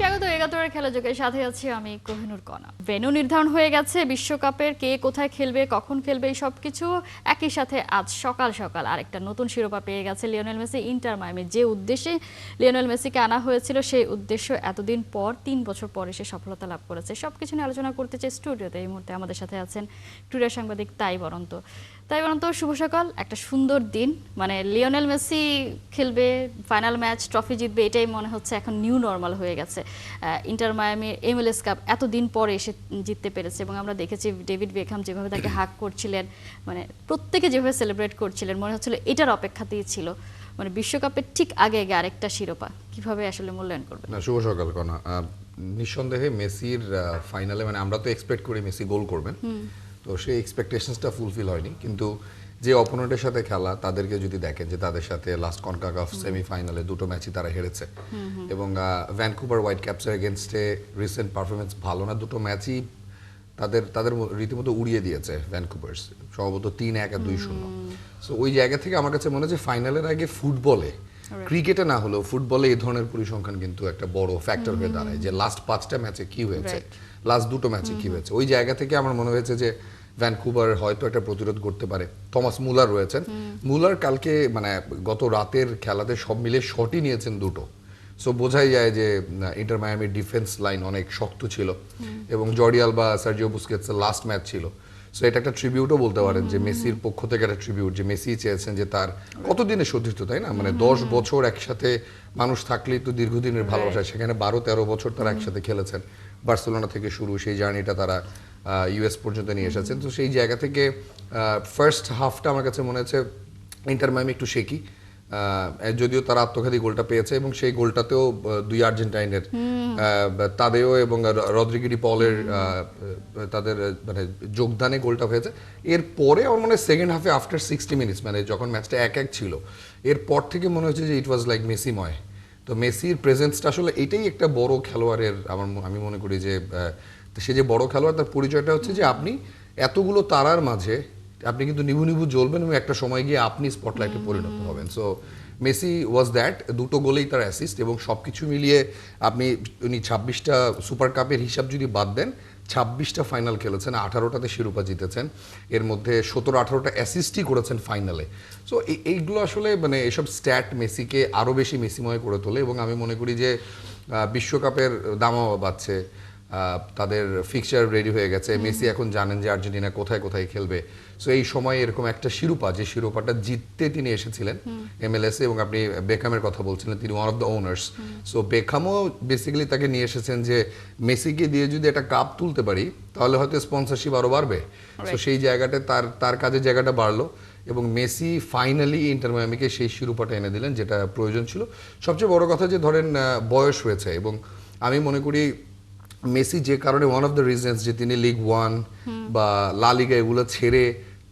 স্বাগত একাত্তরের খেলা যোগের সাথে আছি আমি কোহিনুর কণা। ভেন্যু নির্ধারণ হয়ে গেছে, বিশ্বকাপের কে কোথায় খেলবে, কখন খেলবে, এই সবকিছু একই সাথে আজ সকাল সকাল আরেকটা নতুন শিরোপা পেয়ে গেছে লিওনেল মেসি। ইন্টার মায়ামি, যে উদ্দেশ্যে লিওনেল মেসিকে আনা হয়েছিল সেই উদ্দেশ্য এতদিন পর 3 বছর পর এসে সফলতা লাভ করেছে। সবকিছু নিয়ে আলোচনা করতে চাই স্টুডিওতে। এই মুহূর্তে আমাদের সাথে আছেন টুডে সাংবাদিক তাই বরন্ত। শুভ সকাল। একটা সুন্দর দিন, মানে লিওনেল মেসি খেলবে, ফাইনাল ম্যাচ, ট্রফি জিতবে, এটাই মনে হচ্ছে এখন নিউ নর্মাল হয়ে গেছে। ইন্টার মায়ামির MLS কাপ এতদিন পরে এসে জিততে পেরেছে এবং আমরা দেখেছি ডেভিড বেকহাম যেভাবে তাকে হাগ করছিলেন, মানে প্রত্যেকে যেভাবে সেলিব্রেট করছিলেন, মনে হচ্ছিল এটার অপেক্ষাতেই ছিল, মানে বিশ্বকাপের ঠিক আগে আগে আরেকটা শিরোপা। কিভাবে আসলে মূল্যায়ন করবে? না, শুভ সকাল কণা। নিঃসন্দেহে মেসির ফাইনালে, মানে আমরা তো এক্সপেক্ট করি মেসি গোল করবেন, তো সেই এক্সপেকটেশনসটা ফুলফিল হয়নি। কিন্তু যে অপোনেন্টের সাথে খেলা, তাদেরকে যদি দেখেন যে তাদের সাথে লাস্ট কনকাকাফ সেমিফাইনালে দুটো ম্যাচই তারা হেরেছে এবং ভ্যানকুভার হোয়াইট ক্যাপসের এগেনস্টে রিসেন্ট পারফরমেন্স ভালো না, দুটো ম্যাচই তাদের রীতিমতো উড়িয়ে দিয়েছে ভ্যানকুভার্স, সম্ভবত 3-1 আর 2-0। সো ওই জায়গা থেকে আমার কাছে মনে হচ্ছে ফাইনালের আগে ফুটবলে, ক্রিকেটে না হলেও ফুটবলে এই ধরনের পরিসংখ্যান কিন্তু একটা বড় ফ্যাক্টর হয়ে দাঁড়ায়, যে লাস্ট 5টা ম্যাচে কি হয়েছে, লাস্ট দুটো ম্যাচে কি হয়েছে। ওই জায়গা থেকে আমার মনে হয়েছে যে ভ্যানকুভার হয়তো একটা প্রতিরোধ করতে পারে। থমাস মুলার রয়েছেন, মুলার কালকে মানে গত রাতের খেলাতে সব মিলে শটই নিয়েছেন দুটো। সো বোঝাই যায় যে ইন্টার মায়ামির ডিফেন্স লাইন অনেক শক্ত ছিল এবং জর্ডি আলবা, সার্জিও বুস্কেটসের লাস্ট ম্যাচ ছিল। সো এটা একটা ট্রিবিউটও বলতে পারেন, যে মেসির পক্ষ থেকে একটা ট্রিবিউট, যে মেসি চেয়েছেন যে তার কতদিনের সতীর্থ, তাই না? মানে 10 বছর একসাথে মানুষ থাকলেই তো দীর্ঘদিনের ভালোবাসা। সেখানে 12-13 বছর তারা একসাথে খেলেছেন, বার্সেলোনা থেকে শুরু, সেই জার্নিটা তারা ইউএস পর্যন্ত নিয়ে এসেছেন। তো সেই জায়গা থেকে ফার্স্ট হাফটা আমার কাছে মনে হচ্ছে ইন্টার মায়ামি একটু শেকি, যদিও তারা আত্মঘাতী গোলটা পেয়েছে এবং সেই গোলটাতেও দুই আর্জেন্টাইনের, তাদেও এবং রদ্রিগো পলের তাদের মানে যোগদানে গোলটা হয়েছে। এরপরে আমার মনে হয় সেকেন্ড হাফে আফটার 60 মিনিটস, মানে যখন ম্যাচটা 1-1 ছিল, এরপর থেকে মনে হচ্ছে যে ইট ওয়াজ লাইক মেসিময়। তো মেসির প্রেজেন্সটা আসলে এটাই একটা বড় খেলোয়াড়ের, আমি মনে করি যে সে যে বড় খেলোয়াড়, তার পরিচয়টা হচ্ছে যে আপনি এতগুলো তারার মাঝে আপনি কিন্তু নিভু নিভু জ্বলবেন এবং একটা সময় গিয়ে আপনি স্পটলাইটে পরিণত হবেন। সো মেসি ওয়াজ দ্যাট, দুটো গোলেই তার অ্যাসিস্ট এবং সব কিছু মিলিয়ে আপনি উনি 26টা সুপার কাপের হিসাব যদি বাদ দেন, 26টা ফাইনাল খেলেছেন, 18টাতে শিরোপা জিতেছেন, এর মধ্যে 17-18টা অ্যাসিস্টই করেছেন ফাইনালে। সো এইগুলো আসলে মানে এসব স্ট্যাট মেসিকে আরও বেশি মেসিময় করে তোলে এবং আমি মনে করি যে বিশ্বকাপের দামাও বাড়ছে, তাদের ফিক্সচার রেডি হয়ে গেছে, মেসি এখন জানেন যে আর্জেন্টিনা কোথায় কোথায় খেলবে। সো এই সময় এরকম একটা শিরোপা, যে শিরোপাটা জিততে তিনি এসেছিলেন MLS এবং আপনি বেকহামের কথা বলছিলেন, তিনি one of the owners. So বেকহামও বেসিক্যালি তাকে নিয়ে এসেছেন যে মেসিকে দিয়ে যদি একটা কাপ তুলতে পারি তাহলে হয়তো স্পন্সরশিপ আরও বাড়বে। সো সেই জায়গাটা তার কাজের জায়গাটা বাড়লো এবং মেসি ফাইনালি ইন্টার মায়ামিকে সেই শিরোপাটা এনে দিলেন, যেটা প্রয়োজন ছিল। সবচেয়ে বড় কথা যে ধরেন বয়স হয়েছে এবং আমি মনে করি মেসি যে কারণে ওয়ান অফ দ্য রিজনস যে তিনি লিগ 1 বা লা লিগা এগুলো ছেড়ে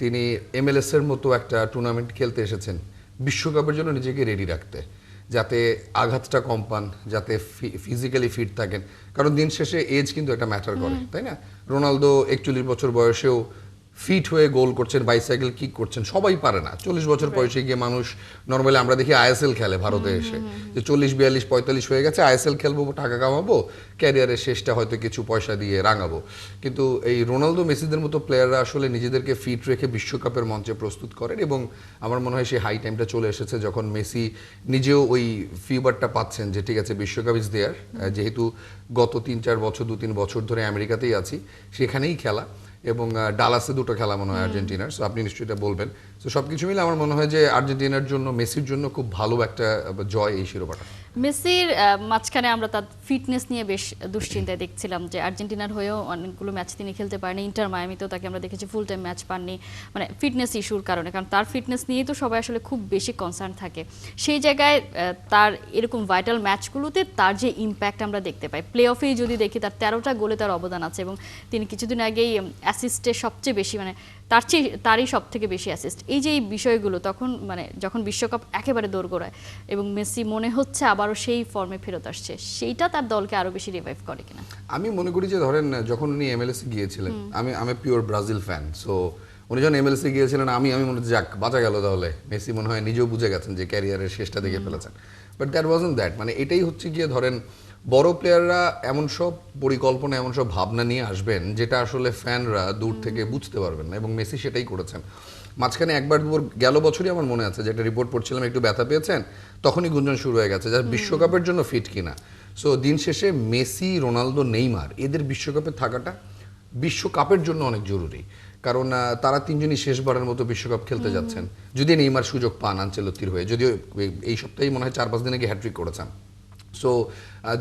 তিনি MLS এর মতো একটা টুর্নামেন্ট খেলতে এসেছেন, বিশ্বকাপের জন্য নিজেকে রেডি রাখতে, যাতে আঘাতটা কম পান, যাতে ফিজিক্যালি ফিট থাকেন। কারণ দিন শেষে এজ কিন্তু একটা ম্যাটার করে, তাই না? রোনালদো 41 বছর বয়সেও ফিট হয়ে গোল করছেন, বাইসাইকেল কিক করছেন, সবাই পারে না। 40 বছর বয়সে গিয়ে মানুষ, নর্মালি আমরা দেখি ISL খেলে ভারতে এসে, যে 40, 42, 45 হয়ে গেছে, ISL খেলবো, টাকা কামাবো, ক্যারিয়ারের শেষটা হয়তো কিছু পয়সা দিয়ে রাঙাবো। কিন্তু এই রোনালদো, মেসিদের মতো প্লেয়াররা আসলে নিজেদেরকে ফিট রেখে বিশ্বকাপের মঞ্চে প্রস্তুত করেন এবং আমার মনে হয় সেই হাই টাইমটা চলে এসেছে যখন মেসি নিজেও ওই ফিভারটা পাচ্ছেন যে ঠিক আছে, বিশ্বকাপ ইজ দেয়ার। যেহেতু গত 3-4 বছর, 2-3 বছর ধরে আমেরিকাতেই আছি, সেখানেই খেলা এবং ডালাসে দুটো খেলা মনে হয় আর্জেন্টিনার। সো আপনি নিশ্চয়ই এটা বলবেন। সো সব কিছু মিলে আমার মনে হয় যে আর্জেন্টিনার জন্য, মেসির জন্য খুব ভালো একটা জয় এই শিরোপাটা। মেসির মাঝখানে আমরা তার ফিটনেস নিয়ে বেশ দুশ্চিন্তায় দেখছিলাম, যে আর্জেন্টিনার হয়েও অনেকগুলো ম্যাচ তিনি খেলতে পারেনি, ইন্টার মায়ামিতেও তাকে আমরা দেখেছি ফুল টাইম ম্যাচ পাননি, মানে ফিটনেস ইস্যুর কারণে। কারণ তার ফিটনেস নিয়েই তো সবাই আসলে খুব বেশি কনসার্ন থাকে। সেই জায়গায় তার এরকম ভাইটাল ম্যাচগুলোতে তার যে ইম্প্যাক্ট আমরা দেখতে পাই, প্লে অফেই যদি দেখি তার 13টা গোলে তার অবদান আছে এবং তিনি কিছুদিন আগেই অ্যাসিস্টে সবচেয়ে বেশি, মানে তারই সব থেকে বেশি অ্যাসিস্ট। এই যে এই বিষয়গুলো তখন, মানে যখন বিশ্বকাপ একেবারে দোরগোড়ায় এবং মেসি মনে হচ্ছে আবারও সেই ফর্মে ফেরত আসছে, সেইটা তার দলকে আরো বেশি রিভাইভ করে কিনা? আমি মনে করি যে ধরেন যখন উনি MLS গিয়েছিলেন, আমি পিওর ব্রাজিল ফ্যান। সো উনি যখন MLS গিয়েছিলেন, আমি মনে হচ্ছে যাক বাঁচা গেল, তাহলে মেসি মনে হয় নিজেও বুঝে গেছেন যে ক্যারিয়ারের শেষটা দেখে ফেলেছেন। But that wasn't that. মানে এটাই হচ্ছে গিয়ে ধরেন বড় প্লেয়াররা এমন সব পরিকল্পনা এমন সব ভাবনা নিয়ে আসবেন যেটা আসলে ফ্যানরা দূর থেকে বুঝতে পারবেন না, এবং মেসি সেটাই করেছেন। মাঝখানে একবার দুবার গেল বছরই আমার মনে আছে, যেটা রিপোর্ট পড়ছিলাম একটু ব্যথা পেয়েছেন, তখনই গুঞ্জন শুরু হয়ে গেছে যা বিশ্বকাপের জন্য ফিট কিনা। সো দিন শেষে মেসি, রোনালদো, নেইমার এদের বিশ্বকাপে থাকাটা বিশ্বকাপের জন্য অনেক জরুরি, কারণ তারা তিনজনই শেষবারের মতো বিশ্বকাপ খেলতে যাচ্ছেন। যদি নেইমার সুযোগ পান আনচেলত্তির হয়ে, যদিও এই সপ্তাহেই মনে হয় 4-5 দিন আগে হ্যাট্রিক করেছেন। সো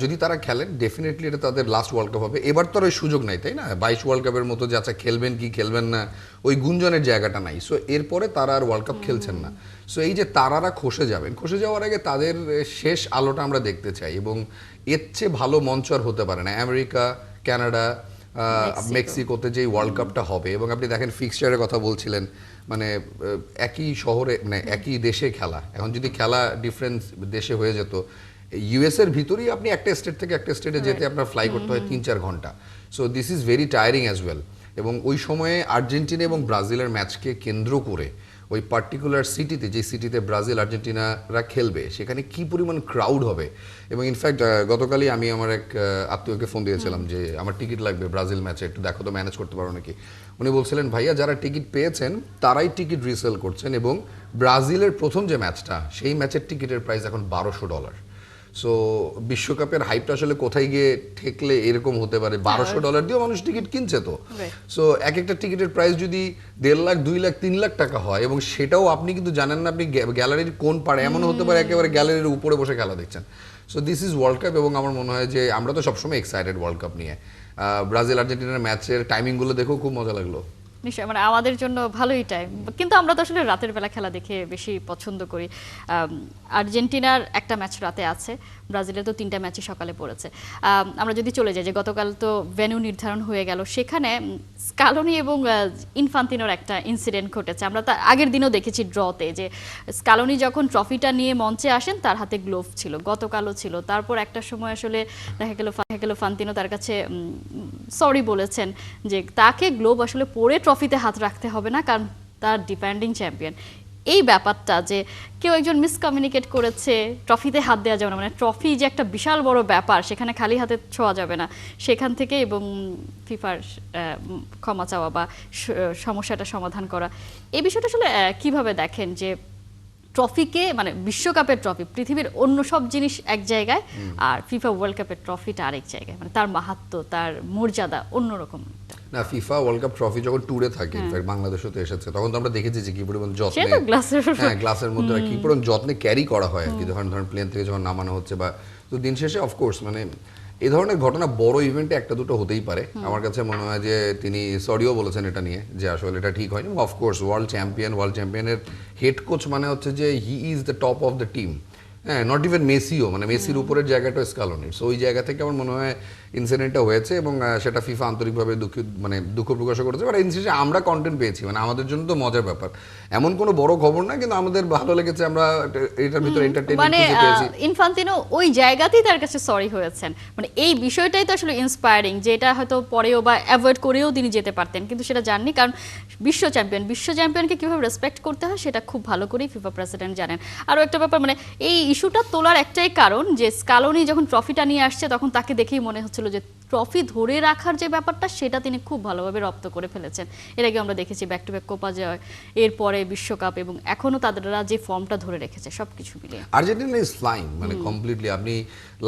যদি তারা খেলেন ডেফিনেটলি এটা তাদের লাস্ট ওয়ার্ল্ড কাপ হবে। এবার তো আর ওই সুযোগ নাই, তাই না? 22 ওয়ার্ল্ড কাপের মতো যে আচ্ছা খেলবেন কি খেলবেন না ওই গুঞ্জনের জায়গাটা নাই। সো এরপরে তারা আর ওয়ার্ল্ড কাপ খেলছেন না। সো এই যে তারারা খসে যাবেন, খসে যাওয়ার আগে তাদের শেষ আলোটা আমরা দেখতে চাই, এবং এর চেয়ে ভালো মঞ্চ আর হতে পারে না। আমেরিকা, কানাডা, মেক্সিকোতে যে ওয়ার্ল্ড কাপটা হবে, এবং আপনি দেখেন ফিক্সচারের কথা বলছিলেন, মানে একই শহরে মানে একই দেশে খেলা। এখন যদি খেলা ডিফারেন্স দেশে হয়ে যেত, ইউএস এর ভিতরেই আপনি একটা স্টেট থেকে একটা স্টেটে যেতে আপনার ফ্লাই করতে হয় 3-4 ঘন্টা। So this is very tiring as well. এবং ওই সময়ে আর্জেন্টিনা এবং ব্রাজিলের ম্যাচকে কেন্দ্র করে ওই পার্টিকুলার সিটিতে, যে সিটিতে ব্রাজিল আর্জেন্টিনারা খেলবে, সেখানে কি পরিমাণ ক্রাউড হবে। এবং ইনফ্যাক্ট গতকালই আমি আমার এক আত্মীয়কে ফোন দিয়েছিলাম যে আমার টিকিট লাগবে ব্রাজিল ম্যাচে, একটু দেখো তো ম্যানেজ করতে পারো নাকি। উনি বলছিলেন ভাইয়া যারা টিকিট পেয়েছেন তারাই টিকিট রিসেল করছেন, এবং ব্রাজিলের প্রথম যে ম্যাচটা সেই ম্যাচের টিকিটের প্রাইস এখন $1200। সো বিশ্বকাপের হাইপটা আসলে কোথায় গিয়ে ঠেকলে এরকম হতে পারে। $1200 দিয়েও মানুষ টিকিট কিনছে তো। সো এক একটা টিকিটের প্রাইস যদি 1.5 লাখ, 2 লাখ, 3 লাখ টাকা হয়, এবং সেটাও আপনি কিন্তু জানেন না আপনি গ্যালারির কোন পাড়ে, এমন হতে পারে একেবারে গ্যালারির উপরে বসে খেলা দেখছেন। So this is world cup, এবং আমার মনে হয় যে আমরা তো সবসময় এক্সাইটেড ওয়ার্ল্ড কাপ নিয়ে। ব্রাজিল আর্জেন্টিনার ম্যাচের টাইমিংগুলো দেখেও খুব মজা লাগলো। নিশ্চয়ই, মানে আমাদের জন্য ভালোই টাইম, কিন্তু আমরা তো আসলে রাতের বেলা খেলা দেখে বেশি পছন্দ করি। আর্জেন্টিনার একটা ম্যাচ রাতে আছে, ব্রাজিলের তো 3টা ম্যাচই সকালে পড়েছে। আমরা যদি চলে যাই যে গতকাল তো ভেন্যু নির্ধারণ হয়ে গেল, সেখানে স্কালোনি এবং ইনফান্তিনোর একটা ইনসিডেন্ট ঘটেছে। আমরা তার আগের দিনও দেখেছি ড্রতে, যে স্কালোনি যখন ট্রফিটা নিয়ে মঞ্চে আসেন তার হাতে গ্লোভ ছিল, গতকালও ছিল। তারপর একটা সময় আসলে দেখা গেল ফান্তিনো তার কাছে সরি বলেছেন যে তাকে গ্লোভ আসলে পরে ট্রফিতে হাত রাখতে হবে না, কারণ তার ডিফেন্ডিং চ্যাম্পিয়ন। এই ব্যাপারটা যে কেউ একজন মিসকমিউনিকেট করেছে, ট্রফিতে হাত দেওয়া যাবে না, মানে ট্রফি যে একটা বিশাল বড় ব্যাপার, সেখানে খালি হাতে ছোঁয়া যাবে না, সেখান থেকে এবং ফিফার ক্ষমা চাওয়া বা সমস্যাটা সমাধান করা, এই বিষয়টা আসলে কিভাবে দেখেন যে ট্রফিকে, মানে বিশ্বকাপের ট্রফি, পৃথিবীর অন্য সব জিনিস এক জায়গায়, আর ফিফা ওয়ার্ল্ড কাপের ট্রফিটা আরেক জায়গায়, মানে তার মাহাত্ম্য, তার মর্যাদা অন্যরকম। না, ফিফা ওয়ার্ল্ড কাপ ট্রফি যখন ট্যুরে থাকে, ইনফ্যাক্ট বাংলাদেশও তো এসেছে, তখন তো আমরা দেখেছি যে কি পরিমাণ যত্নে, গ্লাসের মধ্যে কি পরিমাণ যত্নে ক্যারি করা হয় আর কি, ধরেন প্লেন থেকে যখন নামানো হচ্ছে বা। তো দিন শেষে অফকোর্স মানে এই ধরনের ঘটনা বড় ইভেন্টে একটা দুটো হতেই পারে। আমার কাছে মনে হয় যে তিনি সরিও বলেছেন এটা নিয়ে, যে আসলে এটা ঠিক হয়নি। অফকোর্স ওয়ার্ল্ড চ্যাম্পিয়নের হেড কোচ মানে হচ্ছে যে he is the top of the team. হ্যাঁ, নট ইভেন মেসিও, মানে মেসির উপরের জায়গাটা স্কালোনির। সো ওই জায়গা থেকে আমার মনে হয় ইনসিডেন্টটা হয়েছে, এবং সেটা ফিফা আন্তরিকভাবে দুঃখ প্রকাশ করেছে। বাট ইনসিডেন্টে আমরা কন্টেন্ট পেয়েছি, মানে আমাদের জন্য তো মজার ব্যাপার। এমন কোনো বড় খবর না, কিন্তু আমাদের ভালো লেগেছে, আমরা এটার ভিতরে এন্টারটেইনমেন্ট খুঁজে পেয়েছি। ইনফান্তিনো ওই জায়গাতেই তার কাছে সরি হয়েছেন, মানে এই বিষয়টাই তো আসলে ইন্সপায়ারিং, যে এটা হয়তো পরেও বা অ্যাভয়েড করেও তিনি যেতে পারতেন, কিন্তু সেটা জাননি, কারণ বিশ্ব চ্যাম্পিয়নকে কিভাবে রেসপেক্ট করতে হয় সেটা খুব ভালো করেই ফিফা প্রেসিডেন্ট জানেন। আরও একটা ব্যাপার, মানে এই ইস্যুটা তোলার একটাই কারণ যে স্কালোনি যখন ট্রফিটা নিয়ে আসছে তখন তাকে দেখেই মনে হচ্ছিল যে ট্রফি ধরে রাখার যে ব্যাপারটা সেটা তিনি খুব ভালোভাবে রপ্ত করে ফেলেছেন। এর আগে আমরা দেখেছি ব্যাক টু ব্যাক কোপা জয়, এরপরে বিশ্বকাপ, এবং এখনো তারা যে ফর্মটা ধরে রেখেছে সবকিছু মিলিয়ে আর্জেন্টিনা ইজ ফ্লাইং, মানে কমপ্লিটলি। আপনি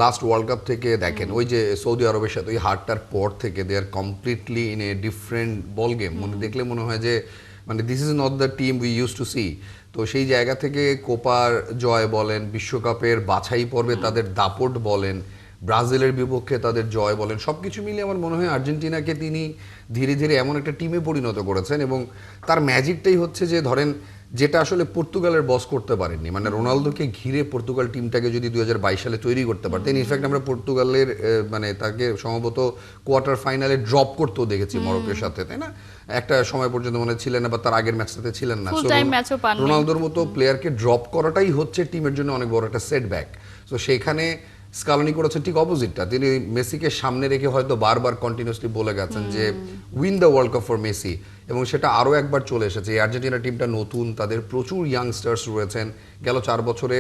লাস্ট ওয়ার্ল্ড কাপ থেকে দেখেন, ওই যে সৌদি আরবের সাথে ওই হারটার পর থেকে they are completely in a different ball game. মানে দেখলে মনে হয় যে মানে this is not the team we use to see. তো সেই জায়গা থেকে কোপার জয় বলেন, বিশ্বকাপের বাছাই পর্বে তাদের দাপট বলেন, ব্রাজিলের বিপক্ষে তাদের জয় বলেন, সব কিছু মিলিয়ে আমার মনে হয় আর্জেন্টিনাকে তিনি ধীরে ধীরে এমন একটা টিমে পরিণত করেছেন। এবং তার ম্যাজিকটাই হচ্ছে যে ধরেন যেটা আসলে পর্তুগালের বস করতে পারেননি, মানে রোনালদোকে ঘিরে পর্তুগাল টিমটাকে যদি 2022 সালে তৈরি করতে পারতেন। ইনফ্যাক্ট আমরা পর্তুগালের মানে তাকে সম্ভবত কোয়ার্টার ফাইনালে ড্রপ করতেও দেখেছি মরক্কোর সাথে, তাই না? একটা সময় পর্যন্ত মনে ছিলেন না, বা তার আগের ম্যাচটাতে ছিলেন না। রোনালদোর মতো প্লেয়ারকে ড্রপ করাটাই হচ্ছে টিমের জন্য অনেক বড় একটা সেটব্যাক। তো সেখানে স্কালোনি করেছে ঠিক অপোজিটটা। তিনি মেসিকে সামনে রেখে হয়তো বারবার কন্টিনিউসলি বলে গেছেন যে win the world cup for Messi, এবং সেটা আরও একবার চলে এসেছে। এই আর্জেন্টিনা টিমটা নতুন, তাদের প্রচুর ইয়াংস্টার্স রয়েছেন। গেল 4 বছরে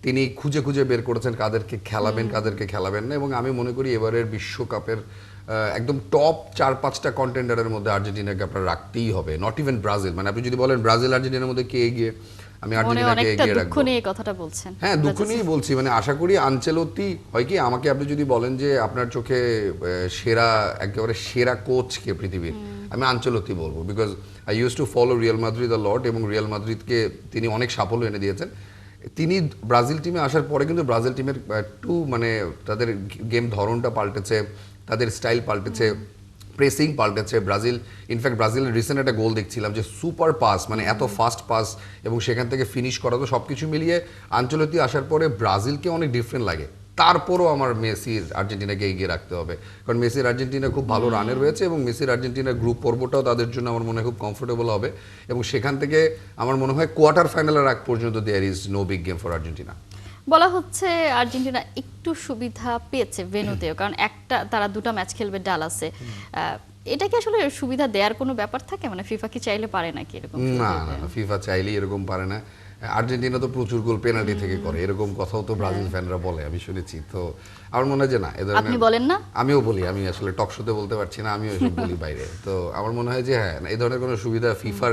তিনি খুঁজে খুঁজে বের করেছেন কাদেরকে খেলাবেন কাদেরকে খেলাবেন না, এবং আমি মনে করি এবারের বিশ্বকাপের একদম টপ 4-5টা কন্টেন্ডারের মধ্যে আর্জেন্টিনাকে আপনার রাখতেই হবে, নট ইভেন ব্রাজিল। মানে আপনি যদি বলেন ব্রাজিল আর্জেন্টিনার মধ্যে কে এগিয়ে, আমি মনে আর্জেন্টিনাকে অনেকটা এগিয়ে দুঃখ রাখবো। নিয়ে এই কথাটা বলছেন। হ্যাঁ, দুঃখ নিয়েই বলছি। মানে আশা করি আনচেলত্তি হয় কি, আমাকে আপনি যদি বলেন যে আপনার চোখে সেরা একেবারে সেরা কোচ কে পৃথিবীর, আমি আনচেলত্তি বলবো, because I use to follow Real Madrid a lot, এবং রিয়াল মাদ্রিদকে তিনি অনেক সাফল্য এনে দিয়েছেন। তিনি ব্রাজিল টিমে আসার পরে কিন্তু ব্রাজিল টিমের একটু মানে তাদের গেম ধরনটা পাল্টেছে, তাদের স্টাইল পাল্টেছে, প্রেসিং পাল্টেছে। ব্রাজিল ইনফ্যাক্ট ব্রাজিলের রিসেন্ট একটা গোল দেখছিলাম যে সুপার পাস, মানে এত ফাস্ট পাস এবং সেখান থেকে ফিনিশ করা, তো সব কিছু মিলিয়ে আনচেলত্তি আসার পরে ব্রাজিলকে অনেক ডিফারেন্ট লাগে। তারপরও আমার মেসির আর্জেন্টিনাকে এগিয়ে রাখতে হবে, কারণ মেসির আর্জেন্টিনা খুব ভালো রানে রয়েছে, এবং মেসির আর্জেন্টিনার গ্রুপ পর্বটাও তাদের জন্য আমার মনে হয় খুব কমফোর্টেবল হবে, এবং সেখান থেকে আমার মনে হয় কোয়ার্টার ফাইনালের আগ পর্যন্ত there is no big game for Argentina. বলা হচ্ছে আর্জেন্টিনা একটু সুবিধা পেয়েছে ভেন্যুতেও, কারণ তারা 2টা ম্যাচ খেলবে ডালাসে। এটা কি আসলে সুবিধা দেওয়ার কোনো ব্যাপার থাকে, মানে ফিফা কি চাইলে পারে নাকি এরকম? না না, ফিফা চাইলেই এরকম পারে না। আর্জেন্টিনা তো প্রচুর গোল পেনাল্টি থেকে করে, এরকম কথাও তো ব্রাজিল ফ্যানরা বলে, আমি শুনেছি। তো আমার মনে হয় যে না, আপনি বলেন না? আমিও বলি, আমি আসলে টক শোতে বলতে পারছি না, আমিও এসব বলি বাইরে। তো আমার মনে হয় যে হ্যাঁ, এই ধরনের কোনো সুবিধা ফিফার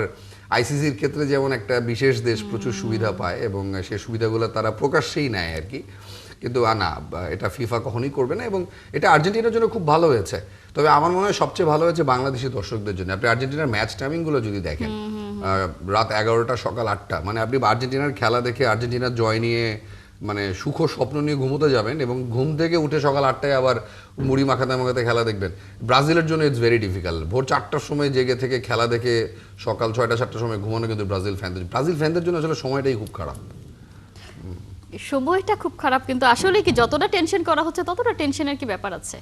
আইসিসির ক্ষেত্রে যেমন একটা বিশেষ দেশ প্রচুর সুবিধা পায়, এবং সেই সুবিধাগুলো তারা প্রকাশ্যেই নেয় আর কি, কিন্তু না, এটা ফিফা কখনোই করবে না, এবং এটা আর্জেন্টিনার জন্য খুব ভালো হয়েছে। তবে আমার মনে হয় সবচেয়ে ভালো হয়েছে বাংলাদেশি দর্শকদের জন্য। আপনি আর্জেন্টিনার ম্যাচ টাইমিংগুলো যদি দেখেন, রাত 11টা সকাল 8টা, মানে আপনি আর্জেন্টিনার খেলা দেখে আর্জেন্টিনার জয় নিয়ে মানে সুখ স্বপ্ন নিয়ে ঘুমোতে যাবেন, এবং ঘুম থেকে উঠে সকাল 8টায় আবার মুড়ি মাখাতে মাখাতে খেলা দেখবেন। ব্রাজিলের জন্য ইটস ভেরি ডিফিকাল্ট। ভোর 4টার সময় জেগে থেকে খেলা দেখে সকাল 6টা-7টার সময় ঘুমানো কিন্তু ব্রাজিল ফ্যানদের জন্য আসলে সময়টাই খুব খারাপ। সময়টা খুব খারাপ, কিন্তু আসলে কি যতটা টেনশন করা হচ্ছে ততটা টেনশনের কি ব্যাপার আছে?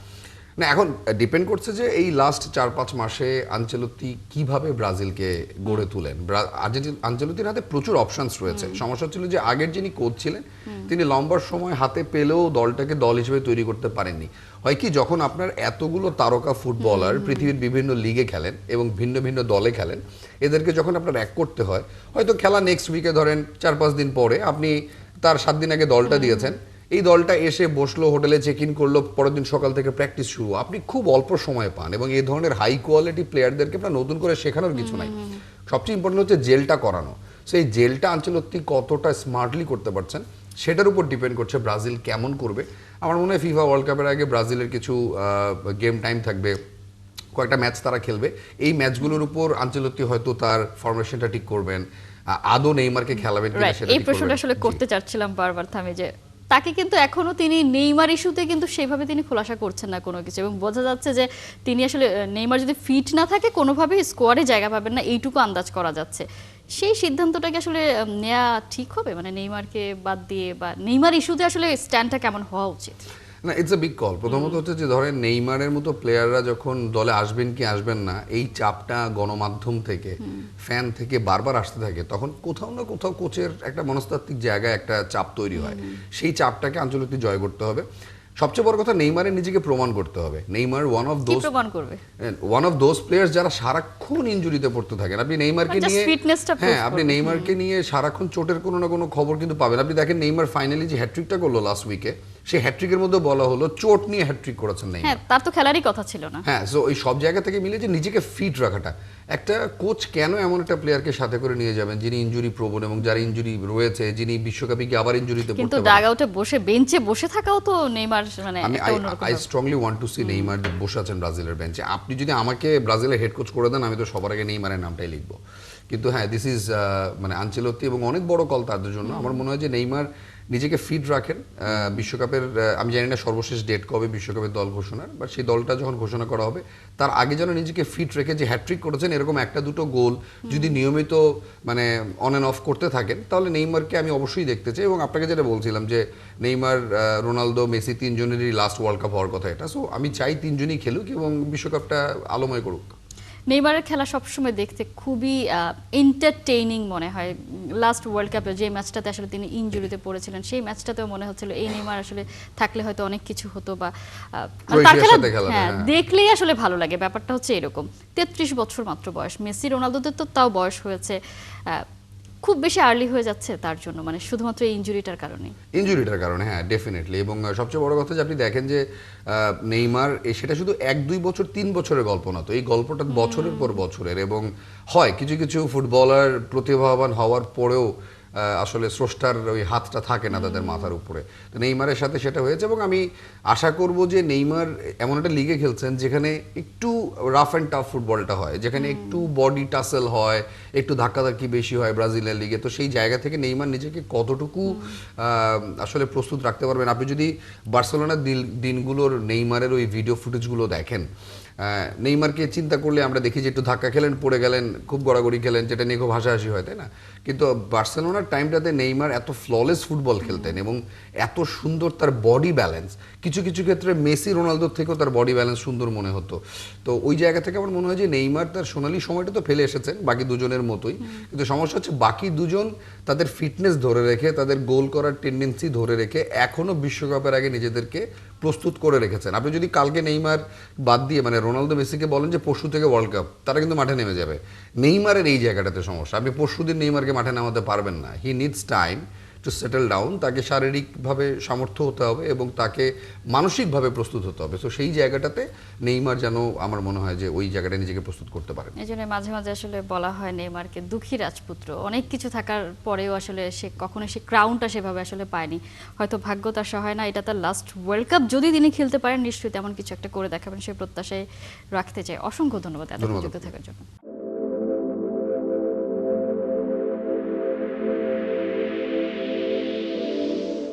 না, এখন ডিপেন্ড করছে যে এই লাস্ট 4-5 মাসে আনচেলত্তি কিভাবে ব্রাজিলকে গড়ে তুলেন। আনচেলত্তির হাতে প্রচুর অপশনস রয়েছে। সমস্যা ছিল যে আগের যিনি কোচ ছিলেন তিনি লম্বা সময় হাতে পেলেও দলটাকে দল হিসেবে তৈরি করতে পারেননি। হয় কি, যখন আপনার এতগুলো তারকা ফুটবলার পৃথিবীর বিভিন্ন লিগে খেলেন এবং ভিন্ন ভিন্ন দলে খেলেন, এদেরকে যখন আপনার এক করতে হয়, হয়তো খেলা নেক্সট উইকে ধরেন 4-5 দিন পরে আপনি তার 7 দিন আগে দলটা দিয়েছেন, এই দলটা এসে বসলো, হোটেলে চেক ইন করলো, পরের দিন সকাল থেকে প্র্যাকটিস শুরু, আপনি খুব অল্প সময় পান, এবং এই ধরনের হাই কোয়ালিটি প্লেয়ারদেরকে আপনার নতুন করে শেখানোর কিছু নাই। সবচেয়ে ইম্পর্টেন্ট হচ্ছে জেলটা করানো। সেই জেলটা আনচেলত্তি কতটা স্মার্টলি করতে পারছেন সেটার উপর ডিপেন্ড করছে ব্রাজিল কেমন করবে। আমার মনে হয় ফিফা ওয়ার্ল্ড কাপের আগে ব্রাজিলের কিছু গেম টাইম থাকবে, কয়েকটা ম্যাচ তারা খেলবে, এই ম্যাচগুলোর উপর আনচেলত্তি হয়তো তার ফরমেশনটা ঠিক করবেন, আদৌ নেইমারকে খেলাবেন কিনা সেটা এই ঠিক প্রশ্নটা করবেন। আসলে করতে চাচ্ছিলাম বারবার থামে, যে তাকে কিন্তু এখনো তিনি নেইমার ইস্যুতে কিন্তু সেভাবে তিনি খোলাসা করছেন না কোনো কিছু, এবং বোঝা যাচ্ছে যে তিনি আসলে নেইমার যদি ফিট না থাকে কোনোভাবেই স্কোয়াডে জায়গা পাবেন না, এইটুকু আন্দাজ করা যাচ্ছে। সেই সিদ্ধান্তটাকে আসলে নেওয়া ঠিক হবে, মানে নেইমারকে বাদ দিয়ে, বা নেইমার ইস্যুতে আসলে স্ট্যান্ডটা কেমন হওয়া উচিত? না, ইটস এ বিগ কল। প্রথমত হচ্ছে যে ধরেন নেইমারের মতো প্লেয়াররা যখন দলে আসবেন কি আসবেন না, এই চাপটা গণমাধ্যম থেকে, ফ্যান থেকে বারবার আসতে থাকে, তখন কোথাও না কোথাও কোচের একটা মনস্তাত্ত্বিক জায়গায় একটা চাপ তৈরি হয়। সেই চাপটাকে আনচেলত্তি জয় করতে হবে। সবচেয়ে বড় কথা, নেইমারের নিজেকে প্রমাণ করতে হবে। Neymar one of those players যারা সারাক্ষণ ইনজুরিতে পড়তে থাকেন। আপনি নেইমারকে নিয়ে, হ্যাঁ, আপনি নেইমারকে নিয়ে সারাক্ষণ চোটের কোনো না কোনো খবর কিন্তু পাবেন। আপনি দেখেন নেইমার ফাইনালি যে হ্যাট্রিকটা করলো লাস্ট উইকে, সেই হ্যাট্রিকের মধ্যে বলা হলো চোট নিয়ে হ্যাট্রিক করেছেন নেইমার। হ্যাঁ, তার তো খেলারই কথা ছিল না। হ্যাঁ, সো এই সব জায়গা থেকে মিলে যে নিজেকে ফিট রাখাটা, একটা কোচ কেন এমন একটা প্লেয়ারকে সাথে করে নিয়ে যাবেন যিনি ইনজুরি প্রবণ, এবং যার ইনজুরি রয়েছে, যিনি বিশ্বকাপে গিয়ে আবার ইনজুরিতে পড়তে কিন্তু পারেন। ডাগ আউটে বসে বেঞ্চে বসে থাকাও তো নেইমার, মানে I strongly want to see Neymar যে বসে আছেন ব্রাজিলের বেঞ্চে। আপনি যদি আমাকে ব্রাজিলের হেড কোচ করে দেন, আমি তো সবার আগে নেইমারের নামটাই লিখবো। কিন্তু হ্যাঁ, দিস ইজ মানে আনচেলত্তি, এবং অনেক বড় কল তাদের জন্য। আমার মনে হয় যে নেইমার নিজেকে ফিট রাখেন। বিশ্বকাপের আমি জানি না সর্বশেষ ডেট কবে বিশ্বকাপের দল ঘোষণার, বাট সেই দলটা যখন ঘোষণা করা হবে তার আগে যেন নিজেকে ফিট রেখে, যে হ্যাট্রিক করেছেন এরকম একটা দুটো গোল যদি নিয়মিত মানে অন অ্যান্ড অফ করতে থাকেন, তাহলে নেইমারকে আমি অবশ্যই দেখতে চাই। এবং আপনাকে যেটা বলছিলাম যে নেইমার, রোনালদো, মেসি তিনজনেরই লাস্ট ওয়ার্ল্ড কাপ হওয়ার কথা এটা, সো আমি চাই তিনজনই খেলুক এবং বিশ্বকাপটা আলোময় করুক। নেইমারের খেলা সবসময় দেখতে খুবই এন্টারটেইনিং মনে হয়। লাস্ট ওয়ার্ল্ড কাপে যে ম্যাচটাতে আসলে তিনি ইনজুরিতে পড়েছিলেন, সেই ম্যাচটাতেও মনে হচ্ছিল এই নেইমার আসলে থাকলে হয়তো অনেক কিছু হতো, বা তার খেলা দেখলেই আসলে ভালো লাগে। ব্যাপারটা হচ্ছে এরকম। 33 বছর মাত্র বয়স। মেসি রোনালদোদের তো তাও বয়স হয়েছে। খুব বেশি আর্লি হয়ে যাচ্ছে তার জন্য, মানে শুধুমাত্র এই ইনজুরিটার কারণে? ইনজুরিটার কারণে, হ্যাঁ, ডেফিনেটলি। এবং সবচেয়ে বড় কথা যে আপনি দেখেন যে নেইমার সেটা শুধু 1-2 বছর 3 বছরের গল্প না, তো এই গল্পটা বছরের পর বছরের। এবং হয় কিছু কিছু ফুটবলার প্রতিভাবান হওয়ার পরেও আসলে স্রষ্টার ওই হাতটা থাকে না তাদের মাথার উপরে। তো নেইমারের সাথে সেটা হয়েছে, এবং আমি আশা করব যে নেইমার এমন একটা লিগে খেলছেন যেখানে একটু রাফ অ্যান্ড টাফ ফুটবলটা হয়, যেখানে একটু বডি টাসেল হয়, একটু ধাক্কাধাক্কি বেশি হয় ব্রাজিলের লিগে। তো সেই জায়গা থেকে নেইমার নিজেকে কতটুকু আসলে প্রস্তুত রাখতে পারবেন। আপনি যদি বার্সেলোনার দিনগুলোর নেইমারের ওই ভিডিও ফুটেজগুলো দেখেন, নেইমারকে চিন্তা করলে আমরা দেখি যে একটু ধাক্কা খেলেন, পড়ে গেলেন, খুব গড়াগড়ি খেলেন, যেটা নিয়ে খুব হাসাহাসি হয়, তাই না? কিন্তু বার্সেলোনার টাইমটাতে নেইমার এত ফ্ললেস ফুটবল খেলতেন এবং এত সুন্দর তার বডি ব্যালেন্স, কিছু কিছু ক্ষেত্রে মেসি রোনালদোর থেকেও তার বডি ব্যালেন্স সুন্দর মনে হতো। তো ওই জায়গা থেকে আমার মনে হয় যে নেইমার তার সোনালি সময়টা তো ফেলে এসেছেন বাকি দুজনের মতোই, কিন্তু সমস্যা হচ্ছে বাকি দুজন তাদের ফিটনেস ধরে রেখে, তাদের গোল করার টেন্ডেন্সি ধরে রেখে এখনো বিশ্বকাপের আগে নিজেদেরকে প্রস্তুত করে রেখেছেন। আপনি যদি কালকে নেইমার বাদ দিয়ে মানে রোনালদো মেসিকে বলেন যে পরশু থেকে ওয়ার্ল্ড কাপ, তারা কিন্তু মাঠে নেমে যাবে। নেইমারের এই জায়গাটাতে সমস্যা, আপনি পরশুদিন নেইমারকে মাঠে নামাতে পারবেন না। হি needs time to settle down. তাকে শারীরিকভাবে সামর্থ্য হতে হবে এবং তাকে মানসিকভাবে প্রস্তুত হতে হবে। তো সেই জায়গাটাতে নেইমার যেন আমার মনে হয় যে ওই জায়গাটা নিজেকে প্রস্তুত করতে পারে। এই জন্য মাঝে মাঝে আসলে বলা হয় নেইমারকে দুঃখী রাজপুত্র। অনেক কিছু থাকার পরেও আসলে সে কখনো সে ক্রাউনটা সেভাবে আসলে পায়নি, হয়তো ভাগ্য তার সহায় না। এটা তার লাস্ট ওয়ার্ল্ড কাপ, যদি তিনি খেলতে পারেন নিশ্চয়ই তেমন কিছু একটা করে দেখাবেন সে প্রত্যাশায় রাখতে চাই। অসংখ্য ধন্যবাদ এত যুক্ত থাকার জন্য।